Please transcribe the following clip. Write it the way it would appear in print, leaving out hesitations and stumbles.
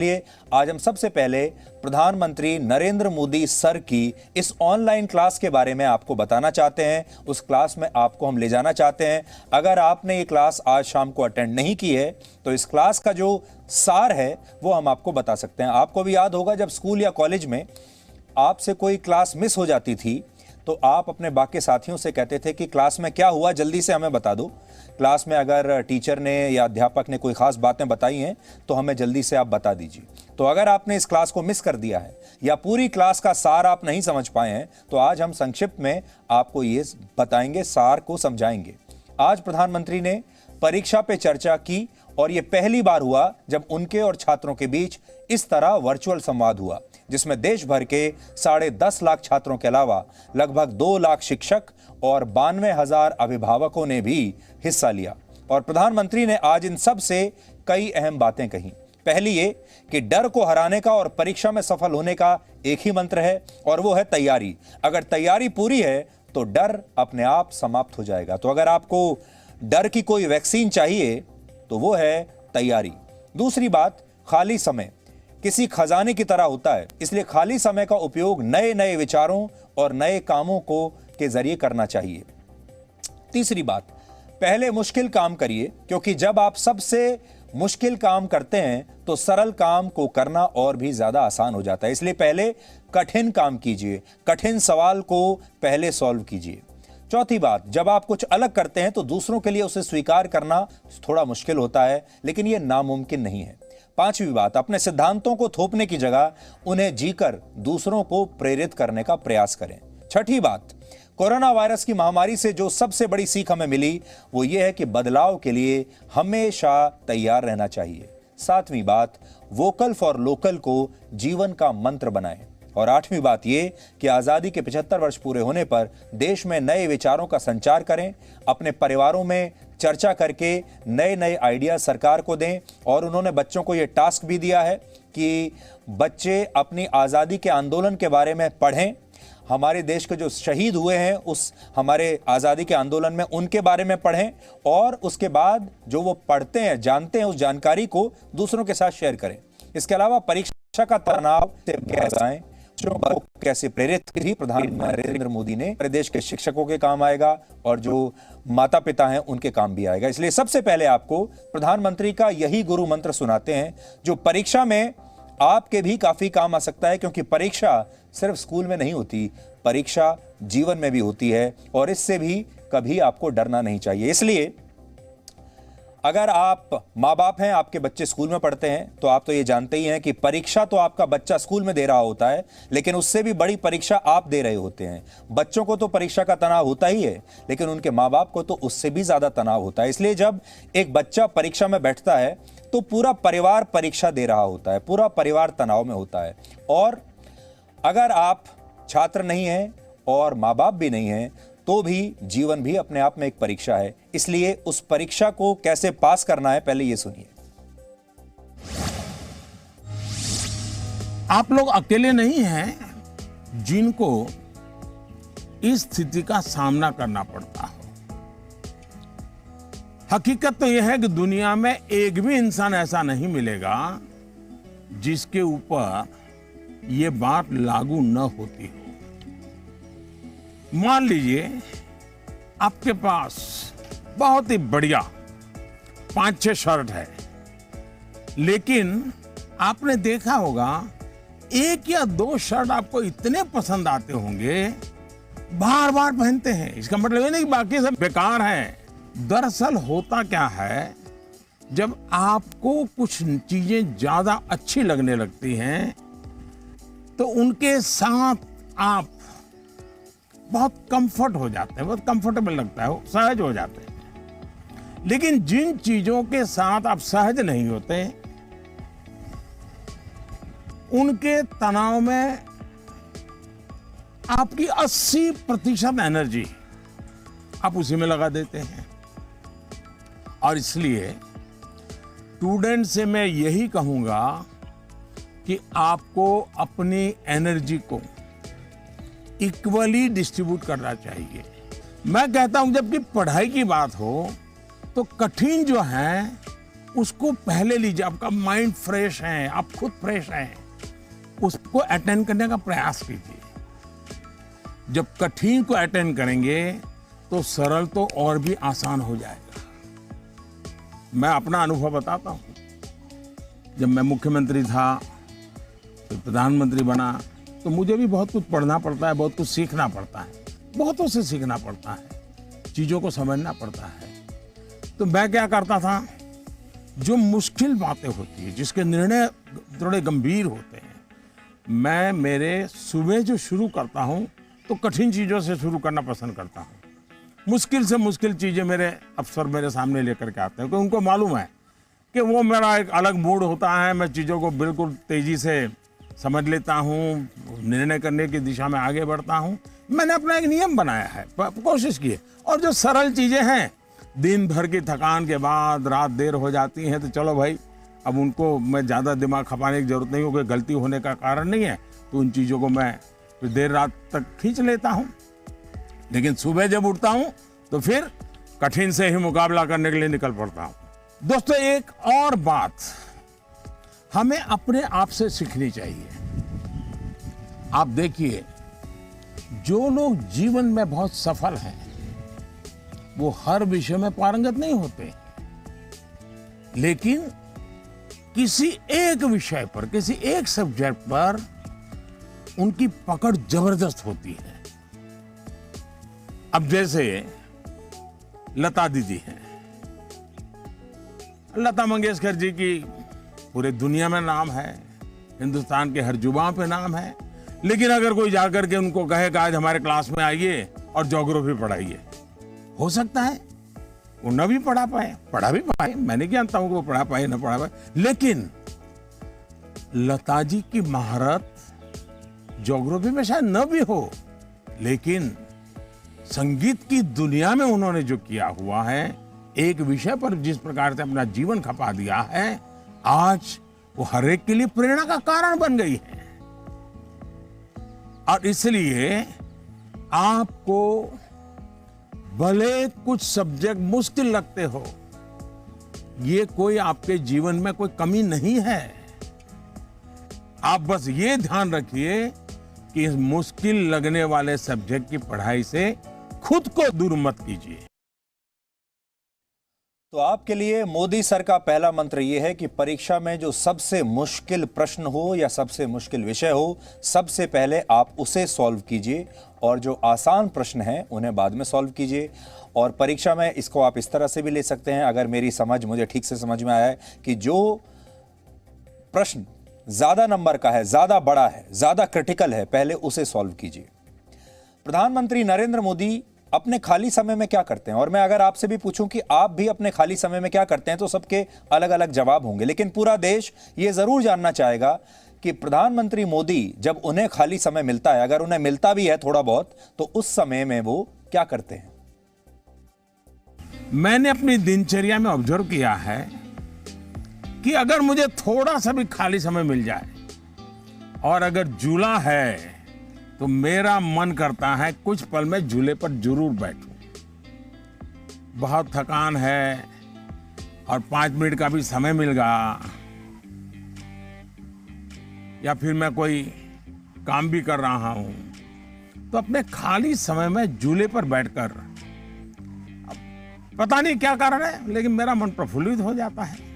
लिए आज हम सबसे पहले प्रधानमंत्री नरेंद्र मोदी सर की इस ऑनलाइन क्लास के बारे में आपको बताना चाहते हैं। उस क्लास में आपको हम ले जाना चाहते हैं। अगर आपने ये क्लास आज शाम को अटेंड नहीं की है तो इस क्लास का जो सार है वो हम आपको बता सकते हैं। आपको भी याद होगा जब स्कूल या कॉलेज में आपसे कोई क्लास मिस हो जाती थी तो आप अपने बाकी साथियों से कहते थे कि क्लास में क्या हुआ जल्दी से हमें बता दो। क्लास में अगर टीचर ने या अध्यापक ने कोई खास बातें बताई हैं तो हमें जल्दी से आप बता दीजिए। तो अगर आपने इस क्लास को मिस कर दिया है या पूरी क्लास का सार आप नहीं समझ पाए हैं तो आज हम संक्षिप्त में आपको ये बताएंगे, सार को समझाएंगे। आज प्रधानमंत्री ने परीक्षा पे चर्चा की और यह पहली बार हुआ जब उनके और छात्रों के बीच इस तरह वर्चुअल संवाद हुआ, जिसमें देश भर के 10.5 लाख छात्रों के अलावा लगभग 2 लाख शिक्षक और 92,000 अभिभावकों ने भी हिस्सा लिया। और प्रधानमंत्री ने आज इन सब से कई अहम बातें कही। पहली ये कि डर को हराने का और परीक्षा में सफल होने का एक ही मंत्र है और वो है तैयारी। अगर तैयारी पूरी है तो डर अपने आप समाप्त हो जाएगा। तो अगर आपको डर की कोई वैक्सीन चाहिए तो वो है तैयारी। दूसरी बात, खाली समय किसी खजाने की तरह होता है, इसलिए खाली समय का उपयोग नए नए विचारों और नए कामों को के जरिए करना चाहिए। तीसरी बात, पहले मुश्किल काम करिए, क्योंकि जब आप सबसे मुश्किल काम करते हैं तो सरल काम को करना और भी ज्यादा आसान हो जाता है। इसलिए पहले कठिन काम कीजिए, कठिन सवाल को पहले सॉल्व कीजिए। चौथी बात, जब आप कुछ अलग करते हैं तो दूसरों के लिए उसे स्वीकार करना थोड़ा मुश्किल होता है, लेकिन यह नामुमकिन नहीं है। पांचवी बात, अपने सिद्धांतों को थोपने की जगह उन्हें जीकर दूसरों को प्रेरित करने का प्रयास करें। छठी बात, कोरोना वायरस की महामारी से जो सबसे बड़ी सीख हमें मिली वो ये है कि बदलाव के लिए हमेशा तैयार रहना चाहिए। सातवीं बात, वोकल फॉर लोकल को जीवन का मंत्र बनाएं। और आठवीं बात ये कि आजादी के 75 वर्ष पूरे होने पर देश में नए विचारों का संचार करें, अपने परिवारों में चर्चा करके नए नए आइडिया सरकार को दें। और उन्होंने बच्चों को यह टास्क भी दिया है कि बच्चे अपनी आज़ादी के आंदोलन के बारे में पढ़ें, हमारे देश के जो शहीद हुए हैं उस हमारे आज़ादी के आंदोलन में उनके बारे में पढ़ें, और उसके बाद जो वो पढ़ते हैं, जानते हैं, उस जानकारी को दूसरों के साथ शेयर करें। इसके अलावा परीक्षा का तनाव से बचाएं, को कैसे प्रेरित की प्रधानमंत्री नरेंद्र मोदी ने देश के शिक्षकों के काम आएगा और जो माता पिता हैं उनके काम भी आएगा। इसलिए सबसे पहले आपको प्रधानमंत्री का यही गुरु मंत्र सुनाते हैं जो परीक्षा में आपके भी काफी काम आ सकता है, क्योंकि परीक्षा सिर्फ स्कूल में नहीं होती, परीक्षा जीवन में भी होती है और इससे भी कभी आपको डरना नहीं चाहिए। इसलिए अगर आप माँ बाप हैं, आपके बच्चे स्कूल में पढ़ते हैं, तो आप तो ये जानते ही हैं कि परीक्षा तो आपका बच्चा स्कूल में दे रहा होता है, लेकिन उससे भी बड़ी परीक्षा आप दे रहे होते हैं। बच्चों को तो परीक्षा का तनाव होता ही है, लेकिन उनके माँ बाप को तो उससे भी ज्यादा तनाव होता है। इसलिए जब एक बच्चा परीक्षा में बैठता है तो पूरा परिवार परीक्षा दे रहा होता है, पूरा परिवार तनाव में होता है। और अगर आप छात्र नहीं हैं और माँ बाप भी नहीं हैं तो भी जीवन भी अपने आप में एक परीक्षा है। इसलिए उस परीक्षा को कैसे पास करना है, पहले ये सुनिए। आप लोग अकेले नहीं हैं जिनको इस स्थिति का सामना करना पड़ता हो। हकीकत तो यह है कि दुनिया में एक भी इंसान ऐसा नहीं मिलेगा जिसके ऊपर यह बात लागू न होती हो। मान लीजिए आपके पास बहुत ही बढ़िया 5-6 शर्ट है, लेकिन आपने देखा होगा 1 या 2 शर्ट आपको इतने पसंद आते होंगे, बार बार पहनते हैं। इसका मतलब ये नहीं कि बाकी सब बेकार हैं। दरअसल होता क्या है, जब आपको कुछ चीजें ज्यादा अच्छी लगने लगती हैं तो उनके साथ आप बहुत कंफर्ट हो जाते हैं, बहुत कंफर्टेबल लगता है, सहज हो जाते हैं। लेकिन जिन चीजों के साथ आप सहज नहीं होते उनके तनाव में आपकी 80% एनर्जी आप उसी में लगा देते हैं। और इसलिए स्टूडेंट से मैं यही कहूंगा कि आपको अपनी एनर्जी को इक्वली डिस्ट्रीब्यूट करना चाहिए। मैं कहता हूं जबकि पढ़ाई की बात हो तो कठिन जो है उसको पहले लीजिए। आपका माइंड फ्रेश है, आप खुद फ्रेश हैं, उसको अटेंड करने का प्रयास कीजिए। जब कठिन को अटेंड करेंगे तो सरल तो और भी आसान हो जाएगा। मैं अपना अनुभव बताता हूं। जब मैं मुख्यमंत्री था, फिर प्रधानमंत्री बना, तो मुझे भी बहुत कुछ पढ़ना पड़ता है, बहुत कुछ सीखना पड़ता है, बहुतों से सीखना पड़ता है, चीजों को समझना पड़ता है। तो मैं क्या करता था, जो मुश्किल बातें होती है, जिसके निर्णय थोड़े गंभीर होते हैं, मैं मेरे सुबह जो शुरू करता हूं तो कठिन चीजों से शुरू करना पसंद करता हूं। मुश्किल से मुश्किल चीजें मेरे अफसर मेरे सामने लेकर के आते हैं, क्योंकि उनको मालूम है कि वो मेरा एक अलग मूड होता है, मैं चीजों को बिल्कुल तेजी से समझ लेता हूँ, निर्णय करने की दिशा में आगे बढ़ता हूँ। मैंने अपना एक नियम बनाया है, कोशिश की है। और जो सरल चीजें हैं, दिन भर की थकान के बाद रात देर हो जाती है, तो चलो भाई, अब उनको मैं ज़्यादा दिमाग खपाने की जरूरत नहीं हो, कोई गलती होने का कारण नहीं है, तो उन चीज़ों को मैं फिर देर रात तक खींच लेता हूँ। लेकिन सुबह जब उठता हूँ तो फिर कठिन से ही मुकाबला करने के लिए निकल पड़ता हूँ। दोस्तों, एक और बात हमें अपने आप से सीखनी चाहिए। आप देखिए, जो लोग जीवन में बहुत सफल हैं, वो हर विषय में पारंगत नहीं होते, लेकिन किसी एक विषय पर, किसी एक सब्जेक्ट पर उनकी पकड़ जबरदस्त होती है। अब जैसे लता दीदी हैं, लता मंगेशकर जी की पूरे दुनिया में नाम है, हिंदुस्तान के हर जुबान पे नाम है, लेकिन अगर कोई जाकर के उनको कहे कि आज हमारे क्लास में आइए और ज्योग्राफी पढ़ाइए, हो सकता है वो न भी पढ़ा भी पाए, मैं नहीं जानता हूं कि वो पढ़ा पाए न पढ़ा पाए, लेकिन लता जी की महारत ज्योग्राफी में शायद न भी हो, लेकिन संगीत की दुनिया में उन्होंने जो किया हुआ है, एक विषय पर जिस प्रकार से अपना जीवन खपा दिया है, आज वो हर एक के लिए प्रेरणा का कारण बन गई है। और इसलिए आपको भले कुछ सब्जेक्ट मुश्किल लगते हो, ये कोई आपके जीवन में कोई कमी नहीं है। आप बस ये ध्यान रखिए कि इस मुश्किल लगने वाले सब्जेक्ट की पढ़ाई से खुद को दूर मत कीजिए। तो आपके लिए मोदी सर का पहला मंत्र यह है कि परीक्षा में जो सबसे मुश्किल प्रश्न हो या सबसे मुश्किल विषय हो, सबसे पहले आप उसे सॉल्व कीजिए और जो आसान प्रश्न हैं उन्हें बाद में सॉल्व कीजिए। और परीक्षा में इसको आप इस तरह से भी ले सकते हैं, अगर मेरी समझ मुझे ठीक से समझ में आया है, कि जो प्रश्न ज्यादा नंबर का है, ज्यादा बड़ा है, ज्यादा क्रिटिकल है, पहले उसे सॉल्व कीजिए। प्रधानमंत्री नरेंद्र मोदी अपने खाली समय में क्या करते हैं, और मैं अगर आपसे भी पूछूं कि आप भी अपने खाली समय में क्या करते हैं, तो सबके अलग अलग जवाब होंगे, लेकिन पूरा देश ये जरूर जानना चाहेगा कि प्रधानमंत्री मोदी जब उन्हें खाली समय मिलता है, अगर उन्हें मिलता भी है थोड़ा बहुत, तो उस समय में वो क्या करते हैं। मैंने अपनी दिनचर्या में ऑब्जर्व किया है कि अगर मुझे थोड़ा सा भी खाली समय मिल जाए और अगर झूला है, तो मेरा मन करता है कुछ पल में झूले पर जरूर बैठूं। बहुत थकान है और 5 मिनट का भी समय मिल गया, या फिर मैं कोई काम भी कर रहा हूं, तो अपने खाली समय में झूले पर बैठकर, पता नहीं क्या कारण है, लेकिन मेरा मन प्रफुल्लित हो जाता है।